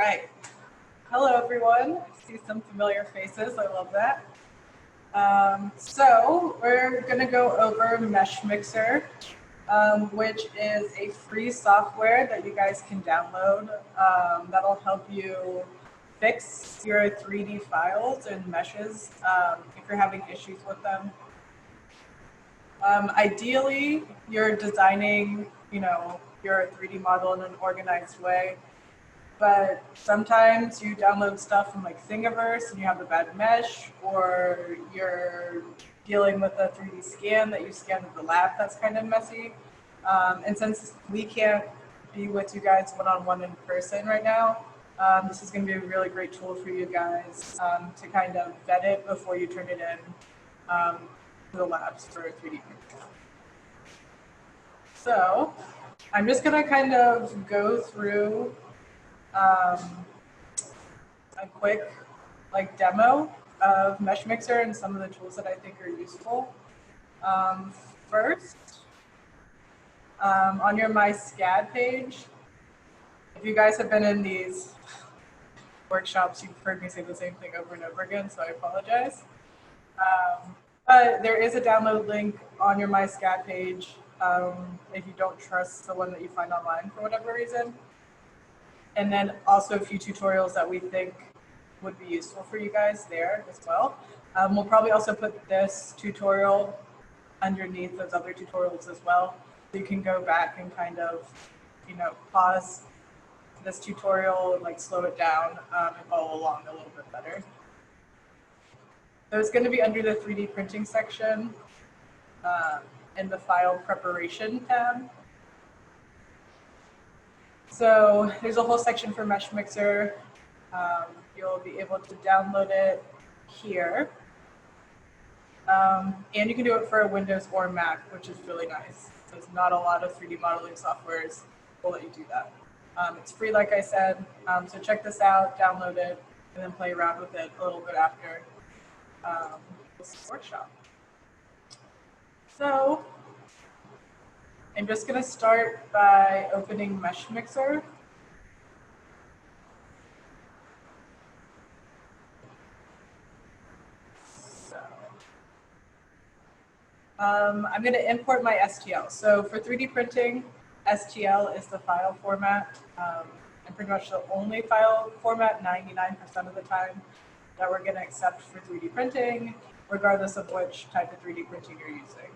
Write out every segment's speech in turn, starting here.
right. Hello, everyone. I see some familiar faces. I love that. So we're going to go over Meshmixer, which is a free software that you guys can download that'll help you fix your 3D files and meshes if you're having issues with them. Ideally, you're designing, your 3D model in an organized way. But sometimes you download stuff from like Thingiverse and you have a bad mesh, or you're dealing with a 3D scan that you scanned at the lab that's kind of messy. And since we can't be with you guys one-on-one in person right now, this is going to be a really great tool for you guys to kind of vet it before you turn it in to the labs for 3D printing. So I'm just going to kind of go through a quick demo of Meshmixer and some of the tools that I think are useful. First, on your My SCAD page, if you guys have been in these workshops, you've heard me say the same thing over and over again, so I apologize. But there is a download link on your My SCAD page if you don't trust the one that you find online for whatever reason. And then also a few tutorials that we think would be useful for you guys there as well. We'll probably also put this tutorial underneath those other tutorials as well. So you can go back and kind of, pause this tutorial and slow it down and follow along a little bit better. So it's going to be under the 3D printing section in the file preparation tab. So there's a whole section for Meshmixer. You'll be able to download it here. And you can do it for Windows or Mac, which is really nice. There's not a lot of 3D modeling softwares will let you do that. It's free, like I said. So check this out, download it, and then play around with it a little bit after this workshop. So I'm just going to start by opening Meshmixer. So, I'm going to import my STL. So for 3D printing, STL is the file format, and pretty much the only file format 99% of the time that we're going to accept for 3D printing, regardless of which type of 3D printing you're using.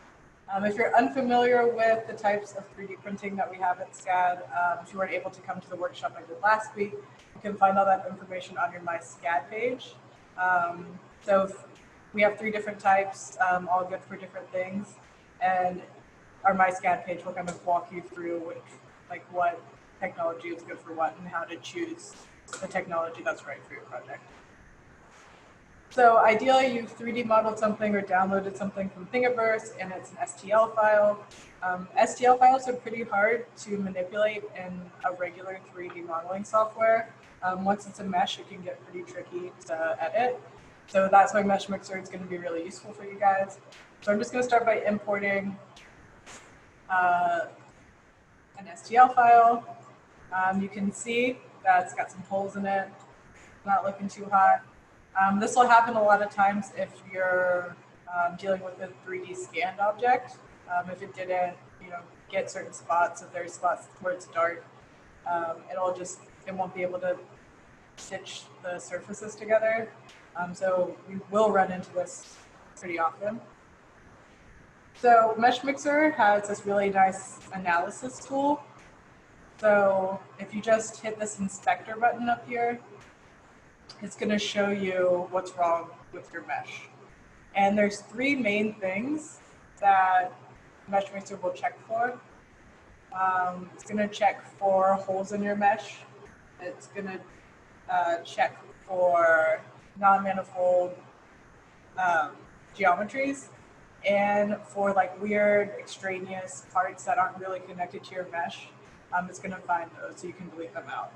If you're unfamiliar with the types of 3D printing that we have at SCAD, if you weren't able to come to the workshop I did last week, you can find all that information on your My SCAD page. So we have 3 different types, all good for different things. And our My SCAD page will kind of walk you through what technology is good for what and how to choose the technology that's right for your project. So ideally, you've 3D modeled something or downloaded something from Thingiverse, and it's an STL file. STL files are pretty hard to manipulate in a regular 3D modeling software. Once it's a mesh, it can get pretty tricky to edit. So that's why Meshmixer is going to be really useful for you guys. So I'm just going to start by importing an STL file. You can see that it's got some holes in it, not looking too hot. This will happen a lot of times if you're dealing with a 3D scanned object. If it didn't, get certain spots, if there's spots where it's dark, it won't be able to stitch the surfaces together. So we will run into this pretty often. So Meshmixer has this really nice analysis tool. So if you just hit this inspector button up here, it's going to show you what's wrong with your mesh. And there's 3 main things that Meshmixer will check for. It's going to check for holes in your mesh. It's going to check for non-manifold geometries, and for weird extraneous parts that aren't really connected to your mesh. It's going to find those so you can delete them out.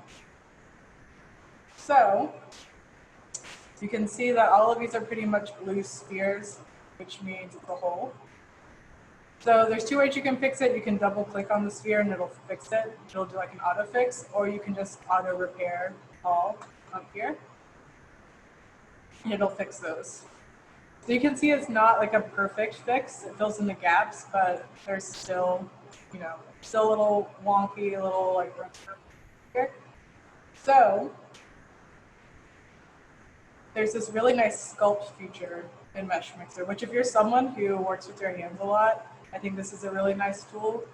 So you can see that all of these are pretty much blue spheres, which means it's a hole. So there's 2 ways you can fix it. You can double click on the sphere and it'll fix it. It'll do an auto fix, or you can just auto repair all up here, and it'll fix those. So you can see it's not like a perfect fix. It fills in the gaps, but there's still, still a little wonky, a little like here. So there's this really nice sculpt feature in Meshmixer, which if you're someone who works with your hands a lot, I think this is a really nice tool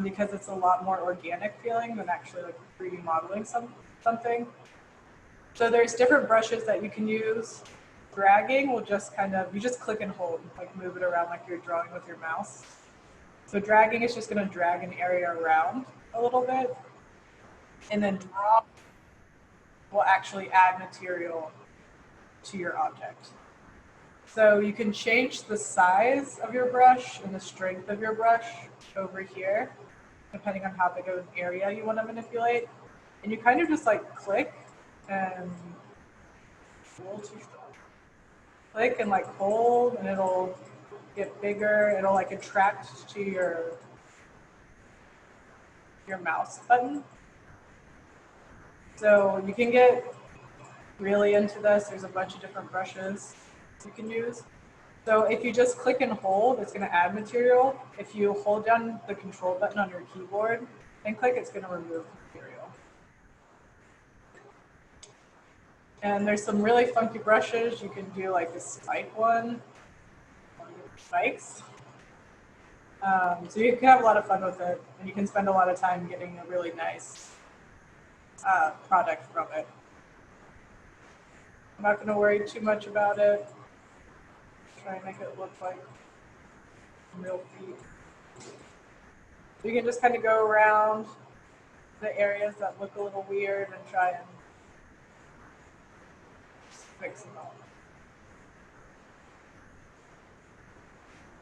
because it's a lot more organic feeling than actually like 3D modeling something. So there's different brushes that you can use. Dragging will just you just click and hold, like move it around like you're drawing with your mouse. So dragging is just going to drag an area around a little bit. And then draw will actually add material to your object. So you can change the size of your brush and the strength of your brush over here, depending on how big of an area you want to manipulate. And you kind of just like click and click and like hold, and it'll get bigger. It'll like attract to your mouse button. So you can get really into this. There's a bunch of different brushes you can use. So if you just click and hold, it's going to add material. If you hold down the control button on your keyboard and click, it's going to remove material. And there's some really funky brushes. You can do like a spike one, spikes. So you can have a lot of fun with it, and you can spend a lot of time getting a really nice product from it. I'm not going to worry too much about it. Try and make it look like real feet. So you can just kind of go around the areas that look a little weird and try and fix them all.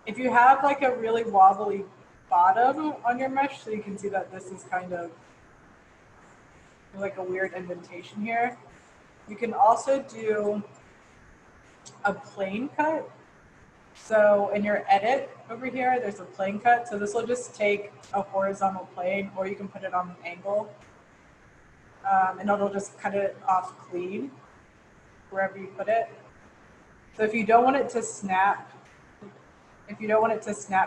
If you have like a really wobbly bottom on your mesh, so you can see that this is kind of like a weird indentation here, you can also do a plane cut. So in your edit over here, there's a plane cut. So this will just take a horizontal plane, or you can put it on an angle, and it'll just cut it off clean wherever you put it. So if you don't want it to snap,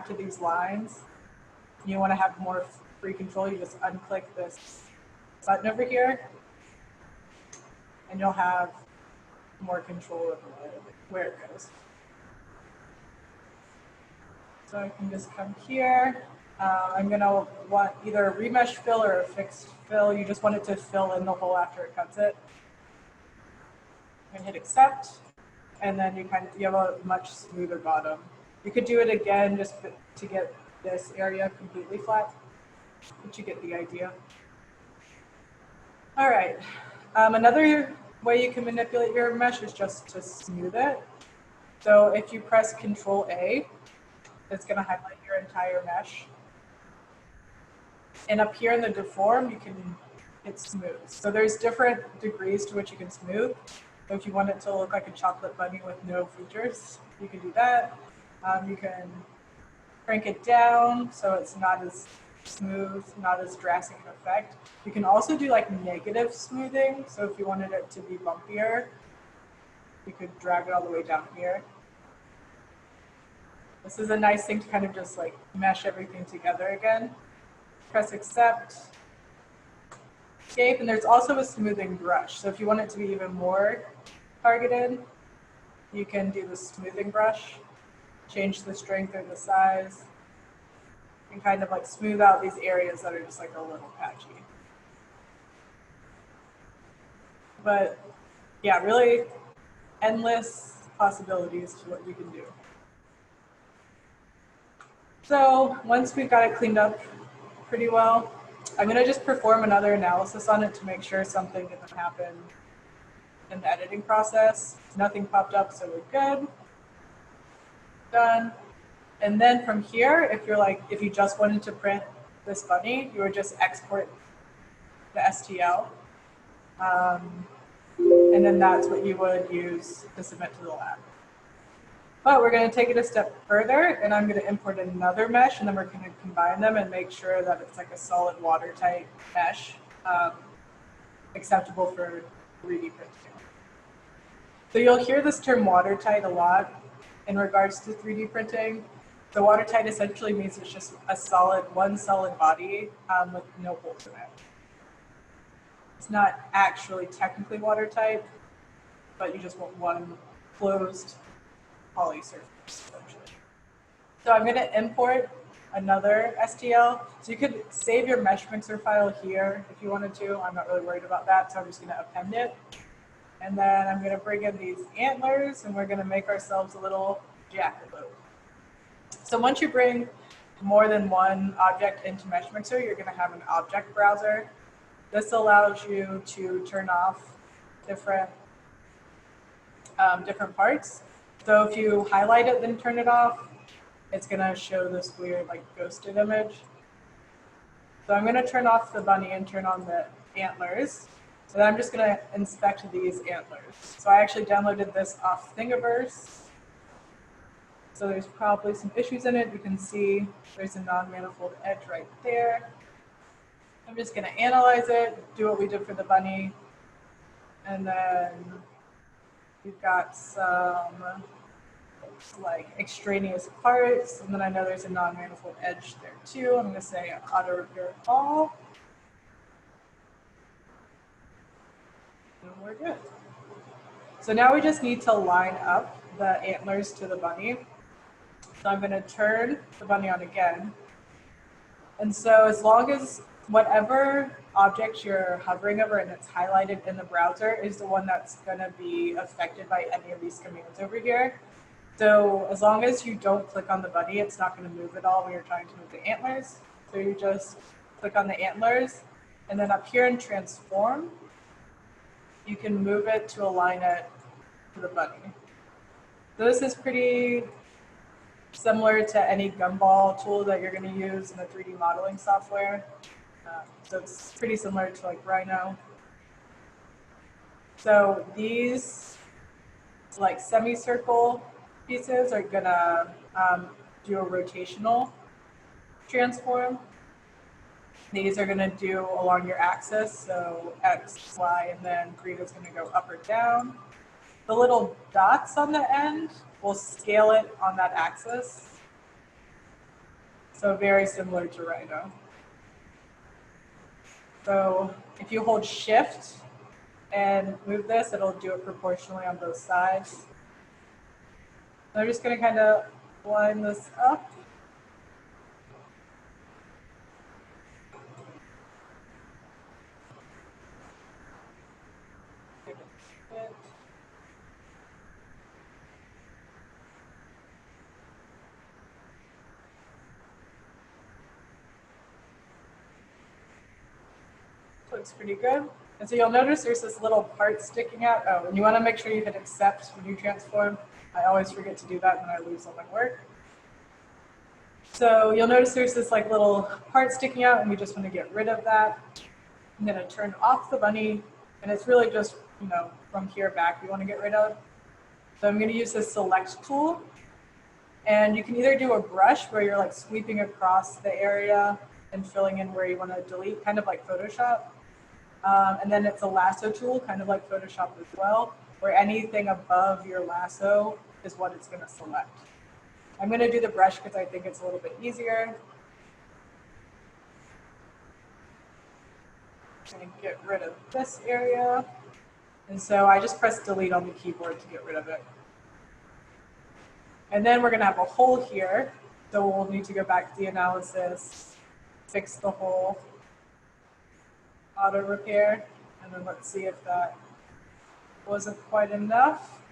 to these lines, and you want to have more free control, you just unclick this button over here, and you'll have more control of where it goes. So I can just come here. I'm going to want either a remesh fill or a fixed fill. You just want it to fill in the hole after it cuts it. And hit accept, and then you have a much smoother bottom. You could do it again just to get this area completely flat, but you get the idea. All right. Another way you can manipulate your mesh is just to smooth it. So if you press Control A, it's going to highlight your entire mesh. And up here in the deform, you can hit smooth. So there's different degrees to which you can smooth. So if you want it to look like a chocolate bunny with no features, you can do that. You can crank it down so it's not as smooth, not as drastic an effect. You can also do like negative smoothing. So if you wanted it to be bumpier, you could drag it all the way down here. This is a nice thing to kind of just like mesh everything together again. Press accept, escape, and there's also a smoothing brush. So if you want it to be even more targeted, you can do the smoothing brush, change the strength or the size, and kind of like smooth out these areas that are just like a little patchy. But yeah, really endless possibilities to what you can do. So once we've got it cleaned up pretty well, I'm going to just perform another analysis on it to make sure something didn't happen in the editing process. Nothing popped up, so we're good. Done. And then from here, if you just wanted to print this bunny, you would just export the STL. And then that's what you would use to submit to the lab. But we're going to take it a step further, and I'm going to import another mesh, and then we're going to combine them and make sure that it's like a solid watertight mesh. acceptable for 3D printing. So you'll hear this term watertight a lot in regards to 3D printing. So watertight essentially means it's just one solid body with no holes in it. It's not actually technically watertight, but you just want one closed poly surface, essentially. So I'm going to import another STL. So you could save your Meshmixer file here if you wanted to. I'm not really worried about that, so I'm just going to append it. And then I'm going to bring in these antlers, and we're going to make ourselves a little jackalope. So once you bring more than one object into Meshmixer, you're going to have an object browser. This allows you to turn off different parts. So if you highlight it, then turn it off, it's going to show this weird like ghosted image. So I'm going to turn off the bunny and turn on the antlers. So then I'm just going to inspect these antlers. So I actually downloaded this off Thingiverse. So there's probably some issues in it. You can see there's a non-manifold edge right there. I'm just going to analyze it, do what we did for the bunny. And then we've got some like extraneous parts. And then I know there's a non-manifold edge there too. I'm going to say auto repair all. And we're good. So now we just need to line up the antlers to the bunny. So I'm going to turn the bunny on again. And so as long as whatever object you're hovering over and it's highlighted in the browser is the one that's going to be affected by any of these commands over here. So as long as you don't click on the bunny, it's not going to move at all when you're trying to move the antlers. So you just click on the antlers, and then up here in transform, you can move it to align it to the bunny. So this is pretty similar to any gumball tool that you're going to use in the 3D modeling software. So it's pretty similar to like Rhino. So these like semicircle pieces are going to do a rotational transform. These are going to do along your axis, so X, Y, and then green is going to go up or down. The little dots on the end will scale it on that axis. So very similar to Rhino. So if you hold Shift and move this, it'll do it proportionally on both sides. So I'm just going to kind of line this up. Looks pretty good. And so you'll notice there's this little part sticking out. Oh, and you want to make sure you hit accept when you transform. I always forget to do that when I lose all my work. So you'll notice there's this like little part sticking out, and we just want to get rid of that. I'm going to turn off the bunny, and it's really just, you know, from here back we want to get rid of. So I'm going to use this select tool, and you can either do a brush where you're like sweeping across the area and filling in where you want to delete, kind of like Photoshop. And then it's a lasso tool, kind of like Photoshop as well, where anything above your lasso is what it's going to select. I'm going to do the brush because I think it's a little bit easier. I'm going to get rid of this area. And so I just press delete on the keyboard to get rid of it. And then we're going to have a hole here. So we'll need to go back to the analysis, fix the hole, auto repair, and then let's see if that wasn't quite enough.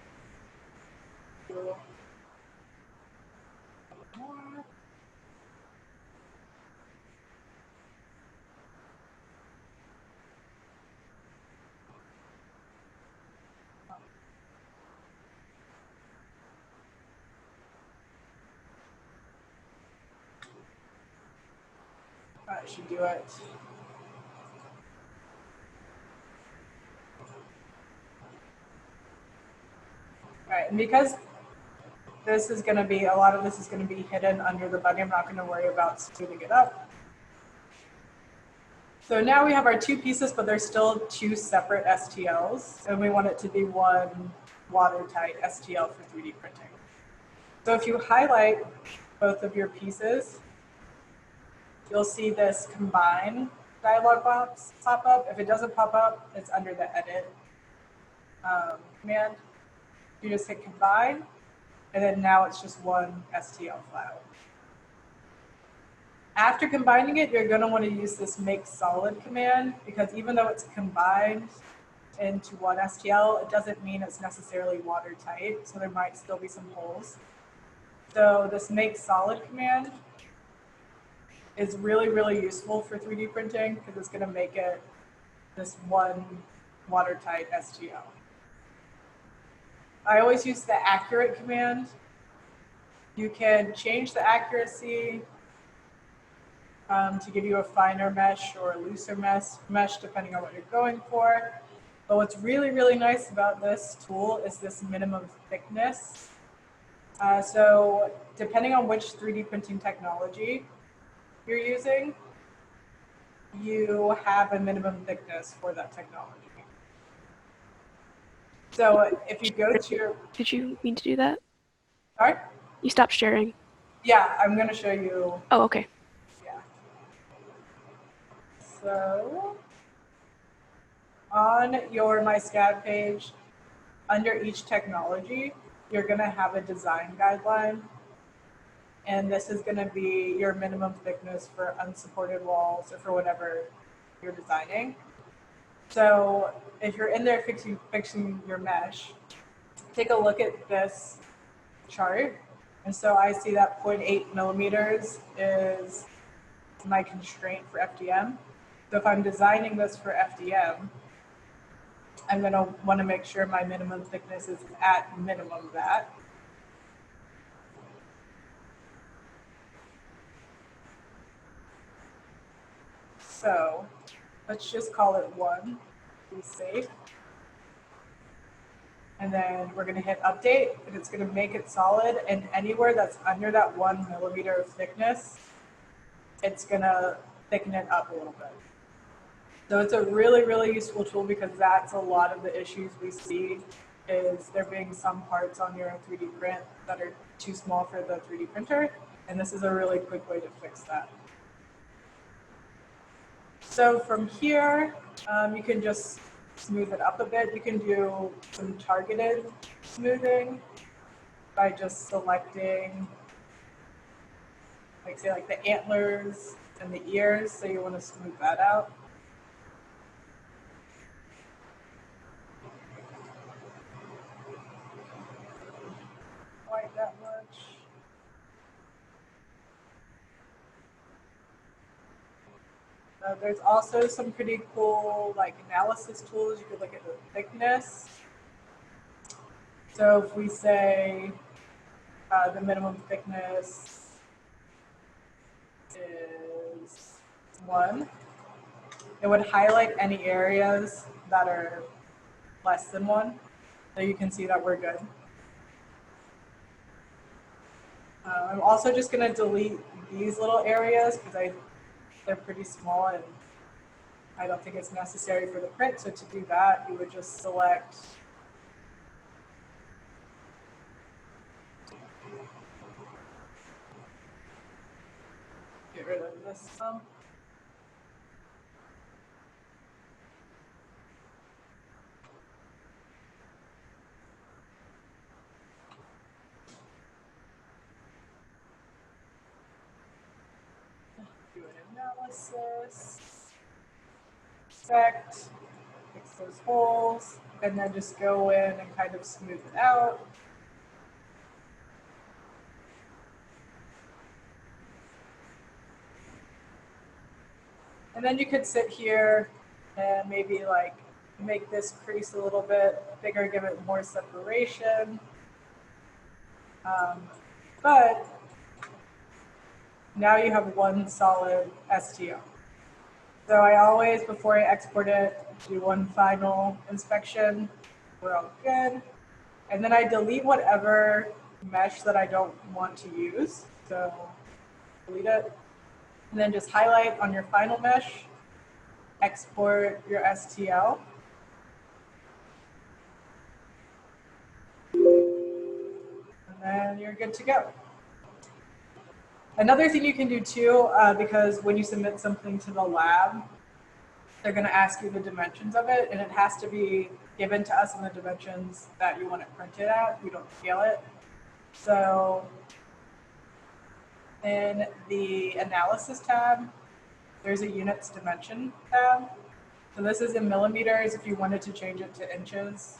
Cool. That should do it. All right, and because this is going to be, a lot of this is going to be hidden under the bunny, I'm not going to worry about smoothing it up. So now we have our two pieces, but they're still two separate STLs, and we want it to be one watertight STL for 3D printing. So if you highlight both of your pieces, you'll see this combine dialog box pop up. If it doesn't pop up, it's under the edit command. You just hit combine, and then now it's just one STL file. After combining it, you're going to want to use this make solid command, because even though it's combined into one STL, it doesn't mean it's necessarily watertight, so there might still be some holes. So this make solid command is really, really useful for 3D printing because it's going to make it this one watertight STL. I always use the accurate command. You can change the accuracy to give you a finer mesh or a looser mesh, depending on what you're going for. But what's really, really nice about this tool is this minimum thickness. So depending on which 3D printing technology you're using, you have a minimum thickness for that technology. So if you go to your... Did you mean to do that? Sorry? You stopped sharing. Yeah, I'm going to show you. Oh, okay. Yeah. So on your MySCAD page, under each technology, you're going to have a design guideline. And this is going to be your minimum thickness for unsupported walls or for whatever you're designing. So if you're in there fixing your mesh, take a look at this chart. And so I see that 0.8 millimeters is my constraint for FDM. So if I'm designing this for FDM, I'm going to want to make sure my minimum thickness is at minimum that. So let's just call it 1, be safe. And then we're going to hit update, and it's going to make it solid. And anywhere that's under that 1 millimeter of thickness, it's going to thicken it up a little bit. So it's a really, really useful tool because that's a lot of the issues we see is there being some parts on your 3D print that are too small for the 3D printer. And this is a really quick way to fix that. So from here, you can just smooth it up a bit. You can do some targeted smoothing by just selecting, like say like the antlers and the ears. So you want to smooth that out. Quite that much. There's also some pretty cool like analysis tools. You could look at the thickness. So if we say the minimum thickness is 1, it would highlight any areas that are less than 1. So you can see that we're good. I'm also just going to delete these little areas because they're pretty small and I don't think it's necessary for the print. So to do that, you would just select get rid of this sum. Do an analysis, inspect, fix those holes, and then just go in and kind of smooth it out. And then you could sit here and maybe like make this crease a little bit bigger, give it more separation. But now you have one solid STL. So I always, before I export it, do one final inspection. We're all good. And then I delete whatever mesh that I don't want to use. So delete it. And then just highlight on your final mesh export your STL. And then you're good to go. Another thing you can do too, because when you submit something to the lab, they're going to ask you the dimensions of it, and it has to be given to us in the dimensions that you want it printed at. We don't scale it. So in the analysis tab, there's a units dimension tab. So this is in millimeters. If you wanted to change it to inches,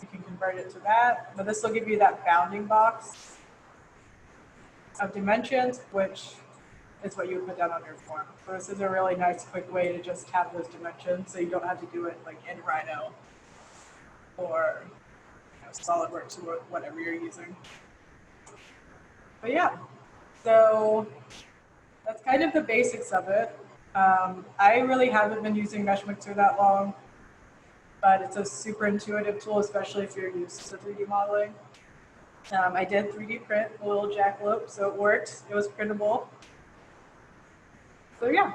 you can convert it to that. But this will give you that bounding box of dimensions, which is what you would put down on your form. So this is a really nice, quick way to just have those dimensions, so you don't have to do it like in Rhino or SolidWorks or whatever you're using. But yeah, so that's kind of the basics of it. I really haven't been using Meshmixer that long, but it's a super intuitive tool, especially if you're used to 3D modeling. I did 3D print a little jackalope, so it worked. It was printable. So yeah,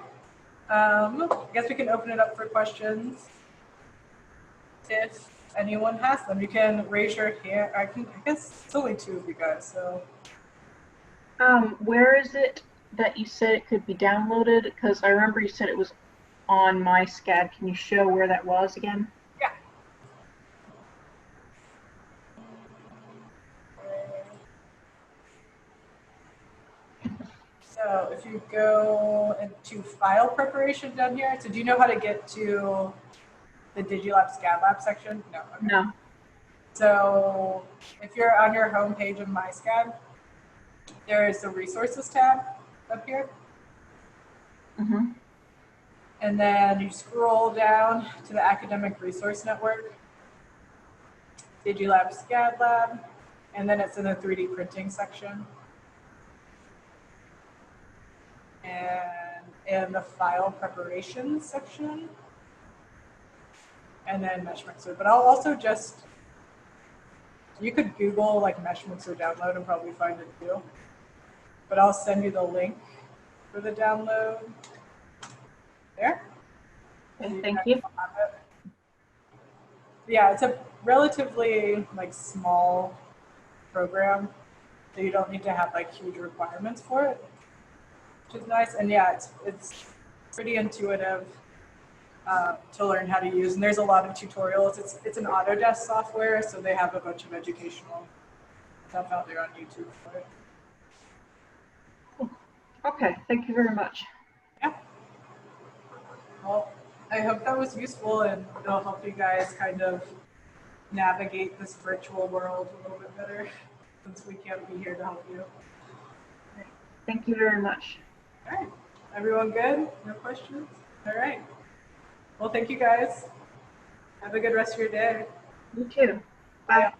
I guess we can open it up for questions. If anyone has them, you can raise your hand. I guess it's only two of you guys, so. Where is it that you said it could be downloaded? Because I remember you said it was on MySCAD. Can you show where that was again? Yeah. So if you go into file preparation down here, so do you know how to get to the DigiLab SCAD section? No. Okay. No. So if you're on your home page of MySCAD, there is the resources tab up here. Mm-hmm. And then you scroll down to the academic resource network, DigiLab SCAD Lab, and then it's in the 3D printing section. And in the file preparation section, and then Meshmixer. But I'll also just, you could Google like Meshmixer download and probably find it too. But I'll send you the link for the download there. Okay, thank you. Yeah, it's a relatively like small program, so you don't need to have like huge requirements for it, which is nice. And yeah, it's pretty intuitive to learn how to use. And there's a lot of tutorials. It's an Autodesk software, so they have a bunch of educational stuff out there on YouTube for it. Okay, thank you very much. Yeah. Well, I hope that was useful, and it'll help you guys kind of navigate this virtual world a little bit better, since we can't be here to help you. Thank you very much. All right. Everyone good? No questions? All right. Well, thank you guys. Have a good rest of your day. You too. Bye.